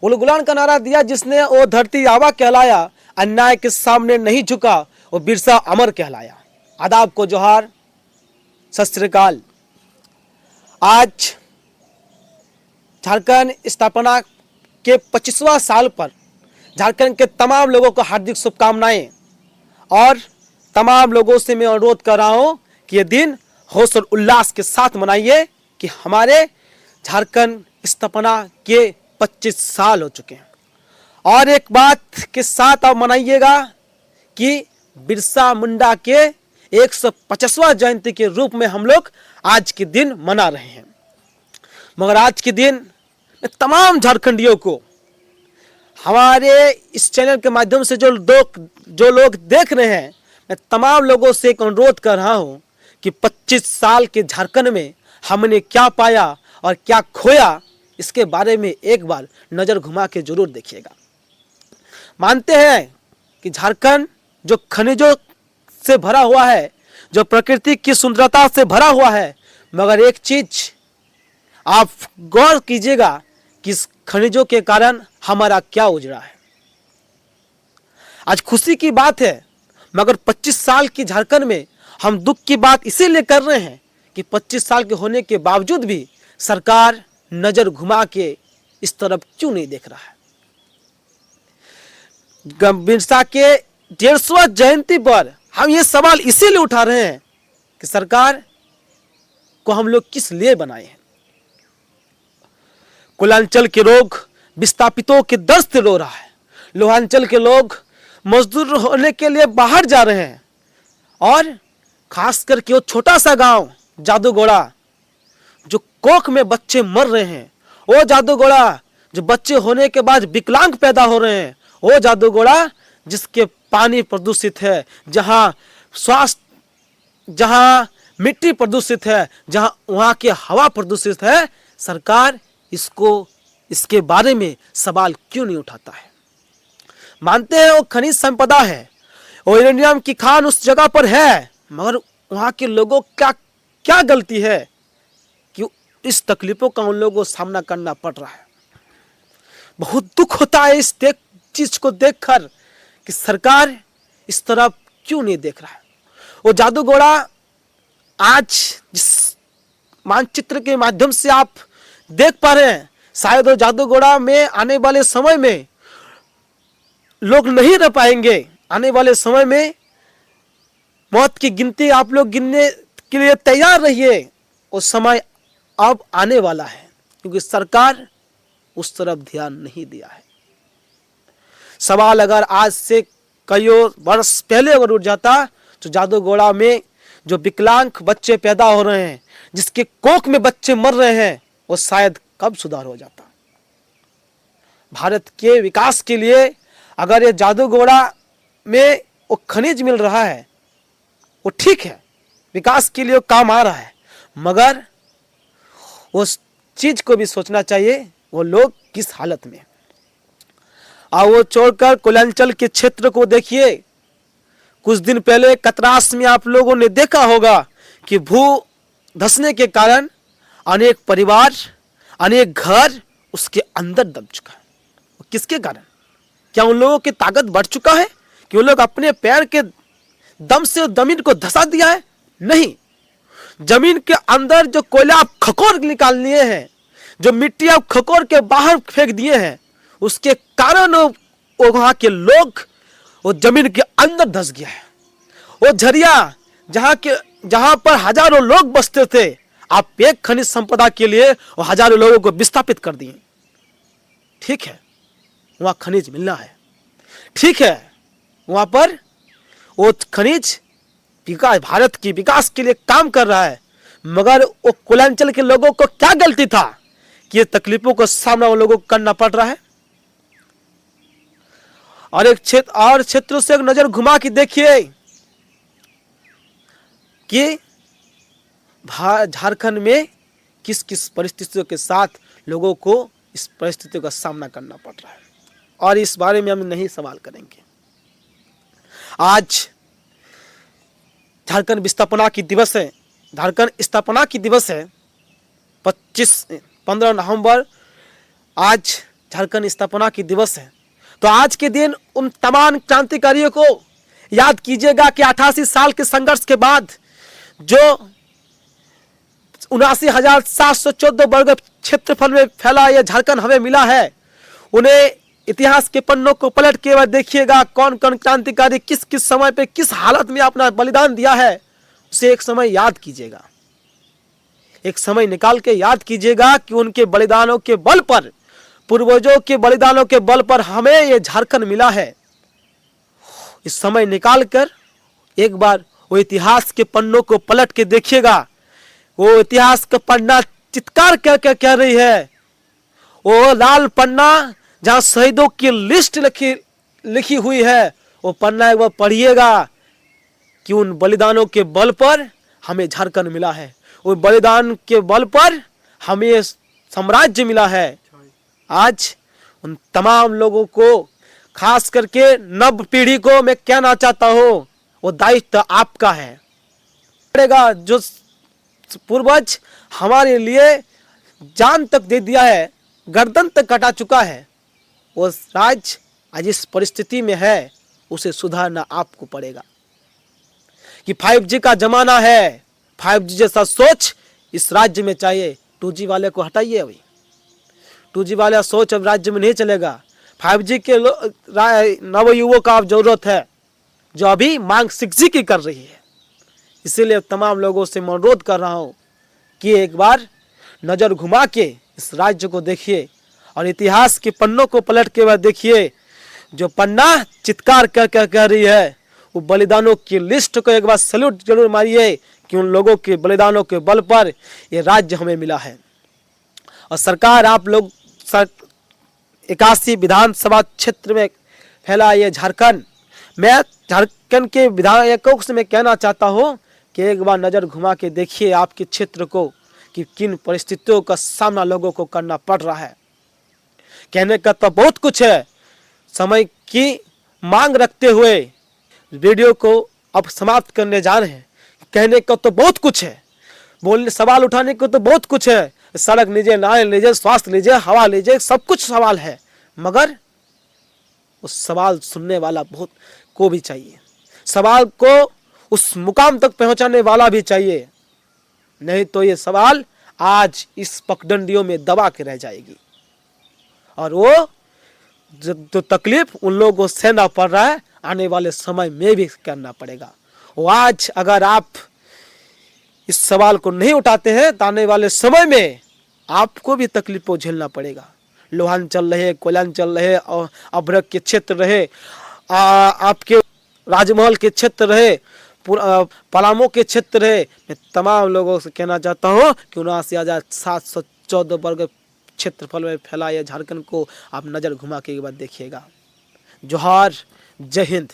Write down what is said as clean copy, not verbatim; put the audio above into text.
उलगुलान का नारा दिया जिसने वो धरती आवा कहलाया, अन्याय के सामने नहीं झुका वो बिरसा अमर कहलाया। आदाब को जोहार, सत श्री अकाल। आज झारखंड स्थापना के 25वां साल पर झारखंड के तमाम लोगों को हार्दिक शुभकामनाएं और तमाम लोगों से मैं अनुरोध कर रहा हूं कि ये दिन होश और उल्लास के साथ मनाइए कि हमारे झारखंड स्थापना के 25 साल हो चुके हैं। और एक बात के साथ आप मनाइएगा कि बिरसा मुंडा के 150वां जयंती के रूप में हम लोग आज के दिन मना रहे हैं। मगर आज के दिन मैं तमाम झारखंडियों को हमारे इस चैनल के माध्यम से जो लोग देख रहे हैं, मैं तमाम लोगों से एक अनुरोध कर रहा हूं कि 25 साल के झारखंड में हमने क्या पाया और क्या खोया, इसके बारे में एक बार नज़र घुमा के जरूर देखिएगा। मानते हैं कि झारखंड जो खनिजों से भरा हुआ है, जो प्रकृति की सुंदरता से भरा हुआ है, मगर एक चीज आप गौर कीजिएगा कि इस खनिजों के कारण हमारा क्या उजड़ा है। आज खुशी की बात है, मगर 25 साल की झारखंड में हम दुख की बात इसीलिए कर रहे हैं कि 25 साल के होने के बावजूद भी सरकार नजर घुमा के इस तरफ क्यों नहीं देख रहा है। बिरसा के 150वां जयंती पर हम ये सवाल इसीलिए उठा रहे हैं कि सरकार को हम लोग किस लिए बनाए हैं। कुलांचल के लोग विस्थापितों के दर्द से रो रहा है, लोहांचल के लोग मजदूर होने के लिए बाहर जा रहे हैं, और खास करके वो छोटा सा गांव जादूगोड़ा जो कोख में बच्चे मर रहे हैं, वो जादूगोड़ा जो बच्चे होने के बाद विकलांग पैदा हो रहे हैं, वो जादूगोड़ा जिसके पानी प्रदूषित है, जहां मिट्टी प्रदूषित है, जहां वहां की हवा प्रदूषित है, सरकार इसके बारे में सवाल क्यों नहीं उठाता है। मानते हैं वो खनिज संपदा है, वो यूरेनियम की खान उस जगह पर है, मगर वहां के लोगों क्या गलती है कि इस तकलीफों का उन लोगों को सामना करना पड़ रहा है। बहुत दुख होता है इस चीज को देखकर कि सरकार इस तरफ क्यों नहीं देख रहा है। वो जादूगोड़ा आज जिस मानचित्र के माध्यम से आप देख पा रहे हैं, शायद वो जादूगोड़ा में आने वाले समय में लोग नहीं रह पाएंगे। आने वाले समय में मौत की गिनती आप लोग गिनने के लिए तैयार रहिए। वो समय अब आने वाला है, क्योंकि सरकार उस तरफ ध्यान नहीं दिया है। सवाल अगर आज से कई वर्ष पहले अगर उठ जाता तो जादूगोड़ा में जो विकलांग बच्चे पैदा हो रहे हैं, जिसके कोख में बच्चे मर रहे हैं, वो शायद कब सुधार हो जाता। भारत के विकास के लिए अगर ये जादूगोड़ा में वो खनिज मिल रहा है, वो ठीक है, विकास के लिए काम आ रहा है, मगर उस चीज को भी सोचना चाहिए वो लोग किस हालत में। और वो छोड़कर कुलांचल के क्षेत्र को देखिए। कुछ दिन पहले कतरास में आप लोगों ने देखा होगा कि भू धंसने के कारण अनेक परिवार, अनेक घर उसके अंदर दब चुका है। किसके कारण? क्या उन लोगों की ताकत बढ़ चुका है कि वो लोग अपने पैर के दम से जमीन को धंसा दिया है? नहीं, जमीन के अंदर जो कोयला आप खकोर निकाल लिए हैं, जो मिट्टी आप खकोर के बाहर फेंक दिए हैं, उसके कारण वो वहां के लोग वो जमीन के अंदर धंस गया है। वो झरिया जहां पर हजारों लोग बसते थे, आप एक खनिज संपदा के लिए वो हजारों लोगों को विस्थापित कर दिए। ठीक है, वहां खनिज मिलना है, ठीक है, वहां पर वो खनिज भारत की विकास के लिए काम कर रहा है, मगर वो कुलांचल के लोगों को क्या गलती था कि ये तकलीफों का सामना उन लोगों को करना पड़ रहा है। और एक क्षेत्रों से एक नजर घुमा के देखिए कि झारखंड में किस किस परिस्थितियों के साथ लोगों को इस परिस्थितियों का सामना करना पड़ रहा है, और इस बारे में हम नहीं सवाल करेंगे। आज झारखंड स्थापना की दिवस है, झारखंड स्थापना की दिवस है 15 नवंबर। आज झारखंड स्थापना की दिवस है। तो आज के दिन उन तमाम क्रांतिकारियों को याद कीजिएगा कि 88 साल के संघर्ष के बाद जो 79,714 वर्ग क्षेत्रफल में फैला यह झारखंड हमें मिला है, उन्हें इतिहास के पन्नों को पलट के बाद देखिएगा कौन कौन क्रांतिकारी किस किस समय पे किस हालत में अपना बलिदान दिया है, उसे एक समय याद कीजिएगा। एक समय निकाल के याद कीजिएगा कि उनके बलिदानों के बल पर, पूर्वजों के बलिदानों के बल पर हमें यह झारखंड मिला है। इस समय निकाल कर एक बार वो इतिहास के पन्नों को पलट के देखिएगा। वो इतिहास का पन्ना चित्कार क्या कह रही है, वो लाल पन्ना जहां शहीदों की लिस्ट लिखी हुई है, वो पन्ना एक बार पढ़िएगा कि उन बलिदानों के बल पर हमें झारखंड मिला है, वो बलिदान के बल पर हमें साम्राज्य मिला है। आज उन तमाम लोगों को, खास करके नव पीढ़ी को मैं कहना चाहता हूं, वो दायित्व आपका है। पड़ेगा जो पूर्वज हमारे लिए जान तक दे दिया है, गर्दन तक कटा चुका है, वो राज्य आज इस परिस्थिति में है, उसे सुधारना आपको पड़ेगा। कि 5G का जमाना है, 5G जैसा सोच इस राज्य में चाहिए। 2G वाले को हटाइए, अभी 2G वाला सोच अब राज्य में नहीं चलेगा। 5G के नवयुवकों का अब जरूरत है, जो अभी मांग 6G की कर रही है। इसीलिए तमाम लोगों से मैं अनुरोध कर रहा हूं कि एक बार नजर घुमा के इस राज्य को देखिए और इतिहास के पन्नों को पलट के बाद देखिए। जो पन्ना चित्कार कह रही है, वो बलिदानों की लिस्ट को एक बार सैल्यूट जरूर मारिए कि उन लोगों के बलिदानों के बल पर ये राज्य हमें मिला है। और सरकार, आप लोग 81 विधानसभा क्षेत्र में फैला ये झारखंड, मैं झारखंड के विधायकों से मैं कहना चाहता हूं कि एक बार नजर घुमा के देखिए आपके क्षेत्र को कि किन परिस्थितियों का सामना लोगों को करना पड़ रहा है। कहने का तो बहुत कुछ है, समय की मांग रखते हुए वीडियो को अब समाप्त करने जा रहे हैं। कहने का तो बहुत कुछ है, बोलने सवाल उठाने को तो बहुत कुछ है, सड़क लीजिए, नाले लीजिए, स्वास्थ्य लीजिए, हवा लीजिए, सब कुछ सवाल है, मगर उस सवाल सुनने वाला बहुत को भी चाहिए, सवाल को उस मुकाम तक पहुंचाने वाला भी चाहिए। नहीं तो ये सवाल आज इस पगडंडियों में दबा के रह जाएगी और वो जो तकलीफ उन लोगों को सहना पड़ रहा है, आने वाले समय में भी करना पड़ेगा। वो आज अगर आप इस सवाल को नहीं उठाते हैं तो आने वाले समय में आपको भी तकलीफों झेलना पड़ेगा। लोहान चल रहे, कोयलान चल रहे, और अभ्रक के क्षेत्र रहे, आपके राजमहल के क्षेत्र रहे, पलामू के क्षेत्र रहे, मैं तमाम लोगों से कहना चाहता हूँ कि 79,714 वर्ग क्षेत्रफल में फैला यह झारखंड को आप नजर घुमा के एक बार देखिएगा। जोहार, जय हिंद।